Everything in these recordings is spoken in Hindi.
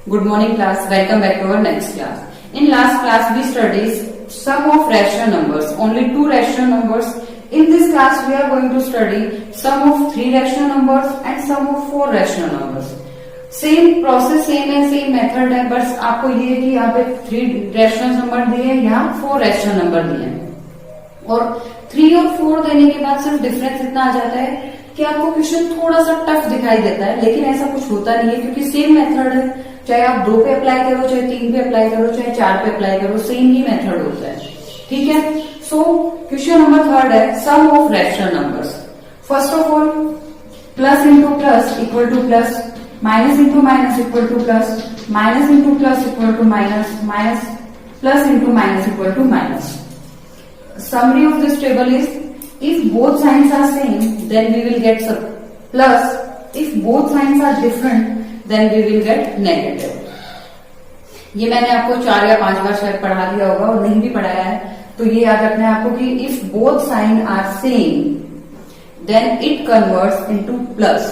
Good morning class. Welcome back to our next class. In last class we studied sum of rational numbers. Only two rational numbers. In this class we are going to study sum of three rational numbers and sum of four rational numbers. Same process same है, सेम मेथड है, बस आपको ये है कि यहाँ पे थ्री रैशनल नंबर दिए हैं, यहाँ फोर रैशनल नंबर दिए हैं। और थ्री और फोर देने के बाद सिर्फ डिफरेंस इतना आ जाता है कि आपको क्वेश्चन थोड़ा सा टफ दिखाई देता है, लेकिन ऐसा कुछ होता नहीं है क्योंकि सेम मेथड है। चाहे आप दो पे अप्लाई करो, चाहे तीन पे अप्लाई करो, चाहे चार पे अप्लाई करो, सेम ही मेथड होता है। ठीक है। सो क्वेश्चन नंबर थर्ड है sum of rational numbers. First of all plus into plus equal to plus, minus into minus equal to plus, minus into plus equal to minus, minus plus into minus equal to minus. Summary of this table is if both signs are same then we will get plus, if both signs are different then we will get negative। ये मैंने आपको 4 या 5 बार शायद पढ़ा दिया होगा और नहीं भी पढ़ाया है, तो ये याद रखना है आपको कि if both sign are same then it converts into plus,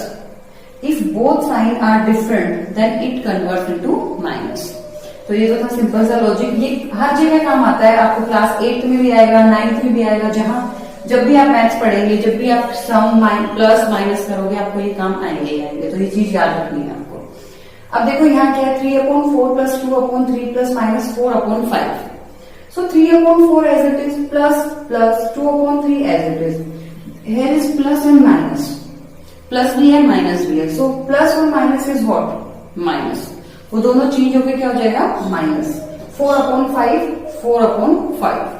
if both sign are different then it converts into minus। तो ये जो था सिंपल सा लॉजिक, ये हर जगह काम आता है। आपको क्लास 8 में भी आएगा, 9th में भी आएगा, जहां जब भी आप मैथ्स पढ़ेंगे, जब भी आप सम प्लस माइनस करोगे आपको ये काम आएंगे ही आएंगे। तो ये चीज याद रखनी है आपको। अब देखो यहाँ क्या है, 3/4 plus 2/3 plus minus 4/5। So 3/4 as it is, plus plus 2/3 as it is. Here is plus and minus, plus भी है माइनस भी है। सो प्लस और माइनस इज व्हाट, माइनस। वो दोनों चेंज होकर क्या हो जाएगा, minus 4/5, 4/5।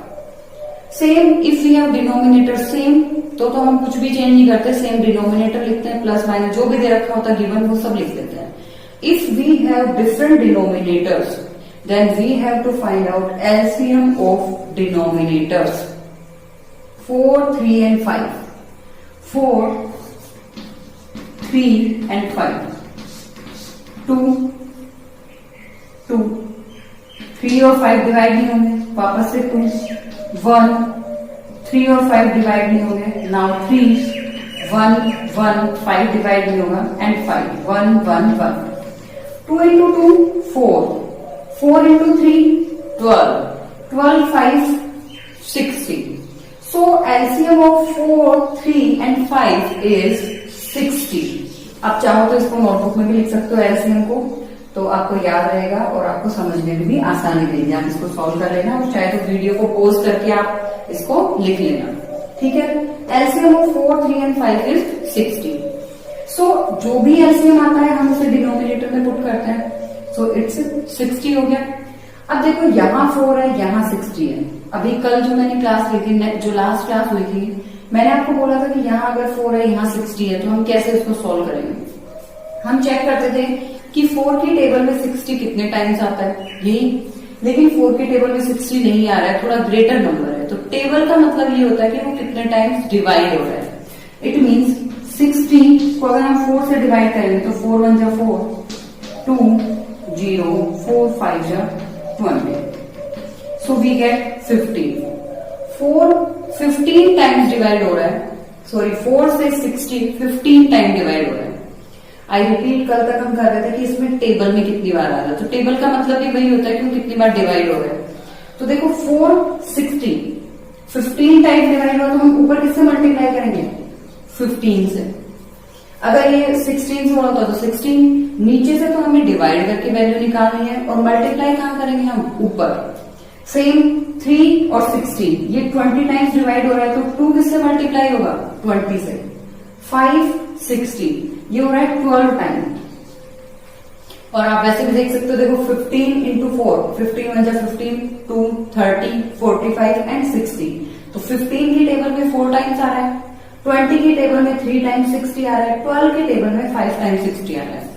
Same if we have denominator same, तो हम कुछ भी चेंज नहीं करते, सेम डिनोमिनेटर लिखते हैं, प्लस माइनस जो भी दे रखा होता है गिवन वो सब लिख देते हैं। If we have different denominators then we have to find out LCM of denominators. 4, 3 and 5, 4, 3 and 5, 2, 2, 3 और 5 डिवाइड नहीं होंगे, वापस से 2, 1, 3 और 5 डिवाइड नहीं होंगे, नाउ 3, 1, 1, 5 डिवाइड नहीं होगा, and 5, 1, 1, 1, 2 into 2, 4, 4 into 3, 12, 12, 5, 60. So LCM of 4, 3 and 5 is 60. आप चाहो तो इसको नोटबुक में भी लिख सकते हो एलसीएम को, तो आपको याद रहेगा और आपको समझने में भी आसानी रहेगी। आप इसको सॉल्व कर लेना और चाहे तो वीडियो को पॉज करके आप इसको लिख लेना। ठीक है। LCM of 4, 3 and 5 is 60। सो जो भी एलसीएम आता है हम उसे डिनोमिनेटर में पुट करते हैं। सो इट्स 60 हो गया। अब देखो यहाँ 4 है, यहाँ 60 है। अभी कल जो मैंने क्लास ली थी, जो लास्ट क्लास हुई थी, मैंने आपको बोला था कि यहाँ अगर 4 है, यहाँ 60 है, तो हम कैसे इसको सॉल्व करेंगे। हम चेक करते थे कि 4 की टेबल में 60 कितने टाइम्स आता है, यही। लेकिन 4 की टेबल में 60 नहीं आ रहा है, थोड़ा ग्रेटर नंबर है। तो टेबल का मतलब ये होता है कि वो कितने टाइम्स डिवाइड हो रहा है। इट मीन्स 60 को अगर हम 4 से डिवाइड करेंगे तो 4 1 जा 4, 2 0, 4 5 जा 20। So we get 15। 4 15 times divide हो रहा है, सॉरी 4 से 60 15 टाइम डिवाइड हो रहा है। आई रिपीट, कल तक हम कर रहे थे कि इसमें टेबल में कितनी बार आ रहा है, तो टेबल का मतलब भी वही होता है कि वो कितनी बार डिवाइड हो रहा है। तो देखो 4 60 15 टाइम डिवाइड हो, तो हम ऊपर किससे मल्टीप्लाई करेंगे, 15 से। अगर ये 16 से हो रहा था तो 16, नीचे से तो हमें डिवाइड करके वैल्यू निकालनी है और मल्टीप्लाई कहाँ करेंगे हम, ऊपर। सेम 3 और 16, ये 20 टाइम्स डिवाइड हो रहा है, तो 2 किससे मल्टीप्लाई होगा, 20 से। 5 60, ये हो रहा है 12 टाइम। और आप वैसे भी देख सकते हो, देखो 15 into 4, 15 1 जा 15, 2 30, 45 एंड 60। तो 15 की टेबल में 4 टाइम्स आ रहा है, 20 की टेबल में 3 टाइम्स 60 आ रहा है, 12 की टेबल में 5 टाइम्स 60 आ रहा है।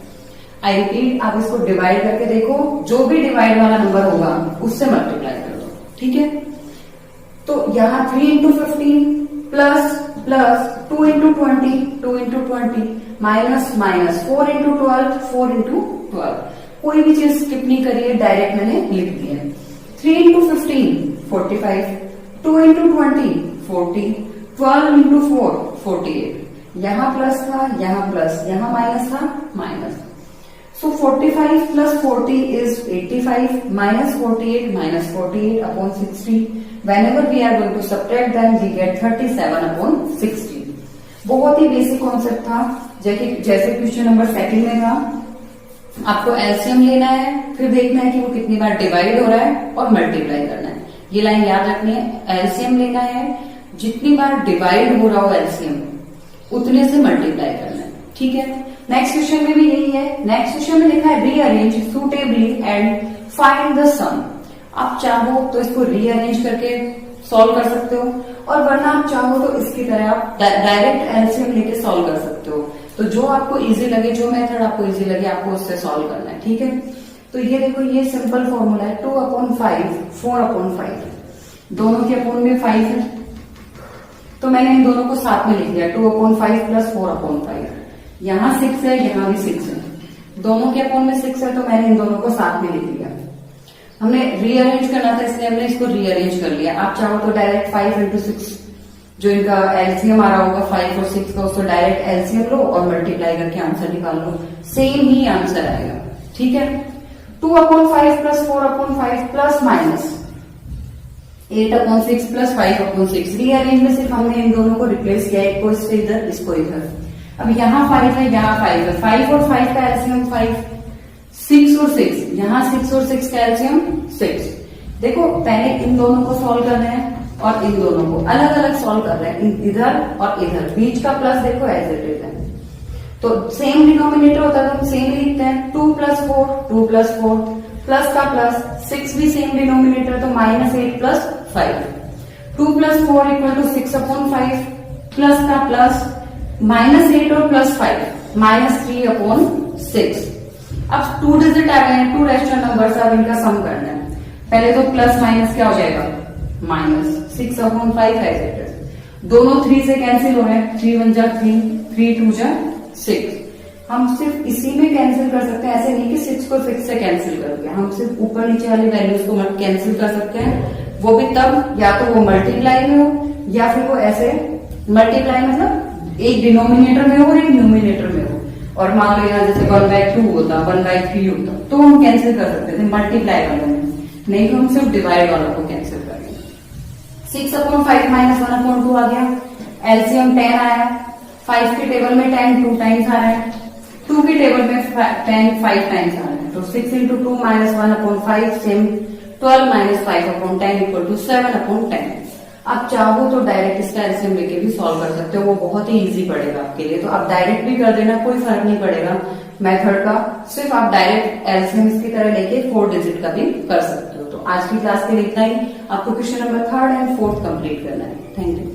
आई रिपीट, आप इसको डिवाइड करके देखो, जो भी डिवाइड वाला नंबर होगा उससे मल्टीप्लाई कर दो। ठीक है। तो यहाँ 3 into 15 plus plus 2 into 20, 2 into 20 minus minus 4 into 12, 4 into 12। कोई भी चीज स्किप नहीं करिए, डायरेक्ट मैंने लिख दिया। 3 into 15 45, 2 into 20 40, 12 into 4 48। यहाँ प्लस था, यहाँ प्लस, यहाँ माइनस था, minus. So 45 plus 40 is 85 minus 48 upon 60. Whenever we are going to subtract them, we get 37 upon 60. बहुत ही बेसिक कॉन्सेप्ट था, जैसे क्वेश्चन नंबर सेकंड में था, आपको एलसीएम लेना है, फिर देखना है कि वो कितनी बार डिवाइड हो रहा है और मल्टीप्लाई करना है। ये लाइन याद रखनी है, एलसीएम लेना है, जितनी बार डिवाइड हो रहा हो एलसीएम उतने से मल्टीप्लाई करना है, ठीक है। नेक्स्ट क्वेश्चन में भी यही है। नेक्स्ट क्वेश्चन में लिखा है rearrange suitably and find the sum. आप चाहो तो इसको रीअरेंज करके सॉल्व कर सकते हो, और वरना आप चाहो तो इसकी तरह आप डायरेक्ट एलसीएम लेके सॉल्व कर सकते हो। तो जो आपको इजी लगे, जो मेथड आपको इजी लगे, आपको उससे सॉल्व करना है, ठीक है। तो ये देखो, ये सिंपल फॉर्मूला है 2/5 4/5, दोनों के अपोन में 5 है, तो मैंने इन दोनों को साथ में लिख दिया 2/5 प्लस 4/5। यहाँ 6 है, यहाँ भी 6 है, दोनों के अपोन में 6 है, तो मैंने इन दोनों को साथ में लिख दिया। हमने रीअरेंज करना था, इसलिए हमने इसको रीअरेंज कर लिया। आप चाहो तो डायरेक्ट 5 into 6, जो इनका एलसीएम आ रहा होगा 5 और 6 का, उसको डायरेक्ट एलसीएम लो और मल्टीप्लाई करके आंसर निकाल लो, सेम ही आंसर आएगा, ठीक है। 2/5 plus 4/5 plus minus 8/6 plus 5/6। Rearrange में सिर्फ हमने इन दोनों को रिप्लेस किया, एक को इससे इधर, इसको इधर। अब यहाँ 5 है, यहाँ 5 है, 5 और 5 का एलसीएम 5, 6 और 6, यहाँ 6 और 6 का एलसीएम 6। देखो, पहले इन दोनों को सॉल्व कर रहे हैं और इन दोनों को अलग अलग सॉल्व कर रहे हैं, इधर और इधर। बीच का प्लस देखो एज इट इज है, तो सेम डिनोमिनेटर होता है तो हम सेम लिखते हैं। 2 + 4 2 + 4 प्लस का प्लस, 6 भी सेम डिनोमिनेटर, तो -8 + 5। 2 + 4 = 6/5 प्लस का प्लस, -8 और +5 -3/6। अब 2 डिजिट आ गए हैं, 2 रैशनल नंबर, अब इनका सम करना है। पहले तो प्लस माइनस क्या हो जाएगा, -6/5 एज इट इज। दोनों 3 से कैंसिल हो रहे हैं, 3 1 जा 3, 3 2 जा 6। हम सिर्फ इसी में कैंसिल कर सकते हैं, ऐसे नहीं कि 6 को 6 से कैंसिल करके। हम सिर्फ ऊपर नीचे वाली वैल्यूज को कैंसिल कर सकते हैं, वो भी तब या तो वो मल्टीप्लाई में हो या फिर वो ऐसे मल्टीप्लाई मतलब एक डिनोमिनेटर में हो और एक न्यूमिनेटर में हो। और मान लो यहाँ जैसे 1/2 होता, 1/3 होता, तो हम कैंसिल कर सकते थे मल्टीप्लाई वाले में, नहीं तो हम सिर्फ डिवाइड वालों को कैंसिल करेंगे। 6/5 -1/2 आ गया, एलसीएम 10 आया। 5 के टेबल में 10 2 टाइम्स आ रहा है, 2 के टेबल में 10 5 टाइम्स आ रहा है, तो 6 × 2 -1/5 सेम 12 - 5/10 = 7/10। आप चाहो तो डायरेक्ट इसका एलसीएम लेके भी सॉल्व कर सकते हो, वो बहुत ही इजी पड़ेगा आपके लिए। तो आप डायरेक्ट भी कर देना, कोई फर्क नहीं पड़ेगा मेथड का, सिर्फ आप डायरेक्ट एलसीएम इसकी तरह लेके 4 डिजिट का भी कर सकते हो। तो आज की क्लास के लिए इतना ही। आपको क्वेश्चन नंबर 3rd और 4th कंप्लीट करना है। Thank you.